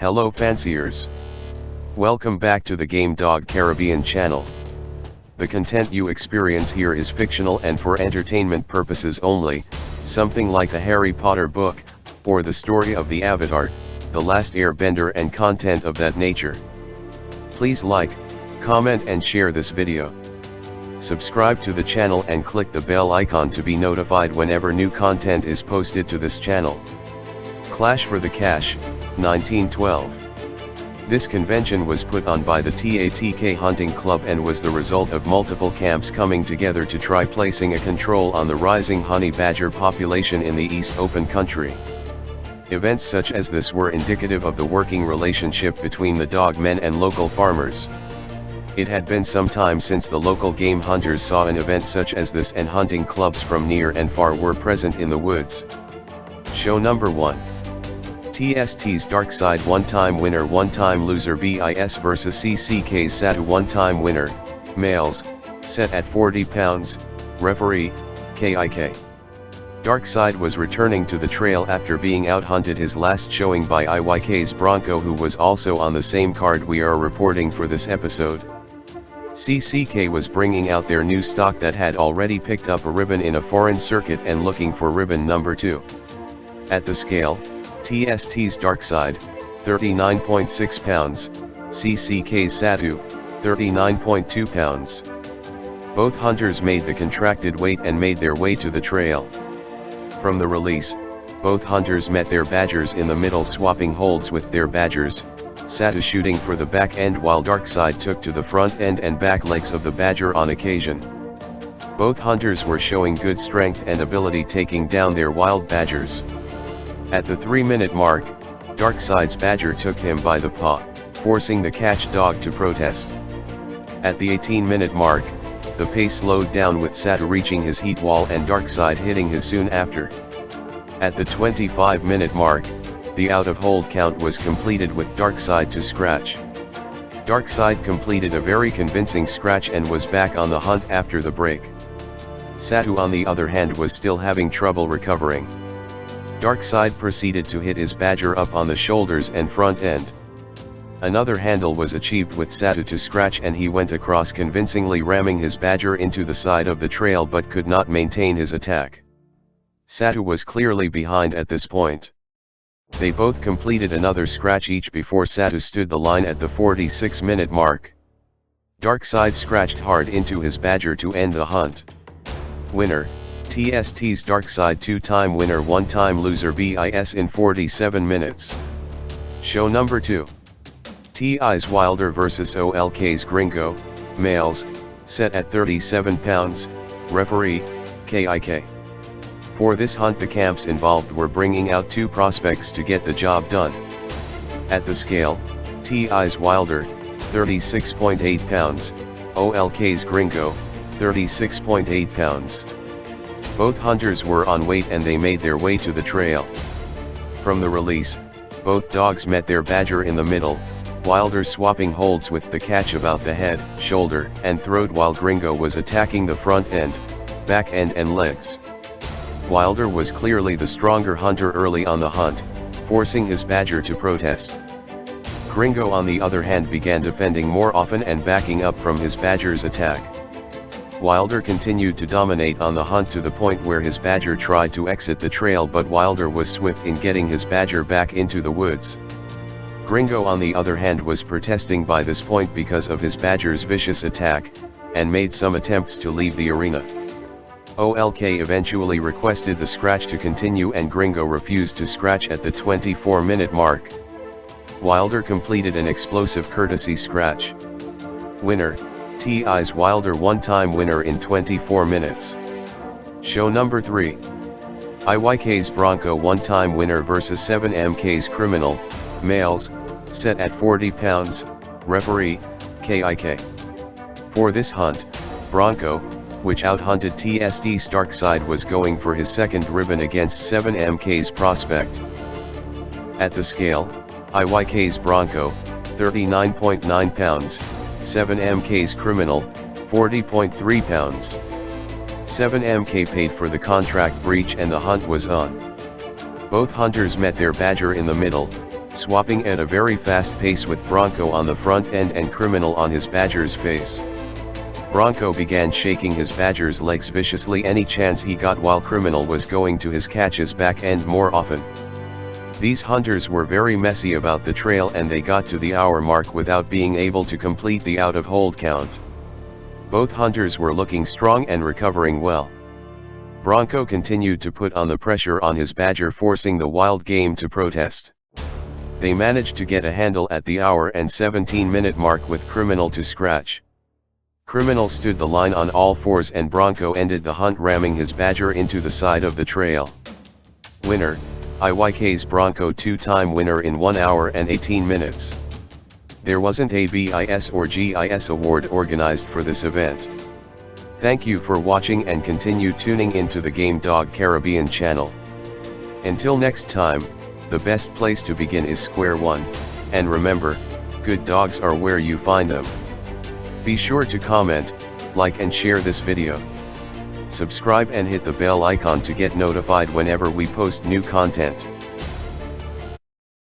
Hello fanciers. Welcome back to the Game Dog Caribbean channel. The content you experience here is fictional and for entertainment purposes only, something like a Harry Potter book, or the story of the Avatar, The Last Airbender and content of that nature. Please like, comment and share this video. Subscribe to the channel and click the bell icon to be notified whenever new content is posted to this channel. Clash for the Cash, 1912. This convention was put on by the TATK Hunting Club and was the result of multiple camps coming together to try placing a control on the rising honey badger population in the East Open Country. Events such as this were indicative of the working relationship between the dogmen and local farmers. It had been some time since the local game hunters saw an event such as this, and hunting clubs from near and far were present in the woods. Show number 1. TST's Dark Side one-time winner one-time loser BIS vs CCK's Satu one-time winner, males, set at 40 pounds, referee, KIK. Dark Side was returning to the trail after being out-hunted his last showing by IYK's Bronco, who was also on the same card we are reporting for this episode. CCK was bringing out their new stock that had already picked up a ribbon in a foreign circuit and looking for ribbon number 2. At the scale, TST's Dark Side, 39.6 pounds, CCK's Satu, 39.2 pounds. Both hunters made the contracted weight and made their way to the trail. From the release, both hunters met their badgers in the middle, swapping holds with their badgers, Satu shooting for the back end while Dark Side took to the front end and back legs of the badger on occasion. Both hunters were showing good strength and ability taking down their wild badgers. At the 3-minute mark, Dark Side's badger took him by the paw, forcing the catch dog to protest. At the 18-minute mark, the pace slowed down with Satu reaching his heat wall and Dark Side hitting his soon after. At the 25-minute mark, the out-of-hold count was completed with Dark Side to scratch. Dark Side completed a very convincing scratch and was back on the hunt after the break. Satu on the other hand was still having trouble recovering. Dark Side proceeded to hit his badger up on the shoulders and front end. Another handle was achieved with Satu to scratch and he went across convincingly, ramming his badger into the side of the trail but could not maintain his attack. Satu was clearly behind at this point. They both completed another scratch each before Satu stood the line at the 46-minute mark. Dark Side scratched hard into his badger to end the hunt. Winner, TST's Dark Side, 2-time winner 1-time loser BIS in 47 minutes. Show number 2. 𝘰𝘰𝘯𝘵 vs OLK's Gringo, males, set at 37 pounds, referee, KIK. For this hunt the camps involved were bringing out 2 prospects to get the job done. At the scale, 𝘰𝘰𝘯𝘵, 36.8 pounds, OLK's Gringo, 36.8 pounds. Both hunters were on weight and they made their way to the trail. From the release, both dogs met their badger in the middle, Wilder swapping holds with the catch about the head, shoulder, and throat while Gringo was attacking the front end, back end and legs. Wilder was clearly the stronger hunter early on the hunt, forcing his badger to protest. Gringo on the other hand began defending more often and backing up from his badger's attack. Wilder continued to dominate on the hunt to the point where his badger tried to exit the trail, but Wilder was swift in getting his badger back into the woods. Gringo on the other hand was protesting by this point because of his badger's vicious attack, and made some attempts to leave the arena. OLK eventually requested the scratch to continue and Gringo refused to scratch at the 24-minute mark. Wilder completed an explosive courtesy scratch. Winner, 𝘰𝘰𝘯𝘵 1-time winner in 24 minutes. Show number 3. IYK's Bronco 1-time winner vs 7MK's Criminal, males, set at 40 pounds, referee, KIK. For this hunt, Bronco, which out-hunted TST's Dark Side, was going for his second ribbon against 7MK's prospect. At the scale, IYK's Bronco, 39.9 pounds, 7MK's Criminal, 40.3 pounds. 7MK paid for the contract breach and the hunt was on. Both hunters met their badger in the middle, swapping at a very fast pace with Bronco on the front end and Criminal on his badger's face. Bronco began shaking his badger's legs viciously any chance he got, while Criminal was going to his catch's back end more often. These hunters were very messy about the trail, and they got to the hour mark without being able to complete the out of hold count. Both hunters were looking strong and recovering well. Bronco continued to put on the pressure on his badger, forcing the wild game to protest. They managed to get a handle at the hour and 17-minute mark with Criminal to scratch. Criminal stood the line on all fours and Bronco ended the hunt, ramming his badger into the side of the trail. Winner, 𝘰𝘰𝘯𝘵 Bronco, 2-time winner in 1 hour and 18 minutes. There wasn't a BIS or GIS award organized for this event. Thank you for watching and continue tuning into the Game Dog Caribbean channel. Until next time, the best place to begin is square one, and remember, good dogs are where you find them. Be sure to comment, like and share this video. Subscribe and hit the bell icon to get notified whenever we post new content.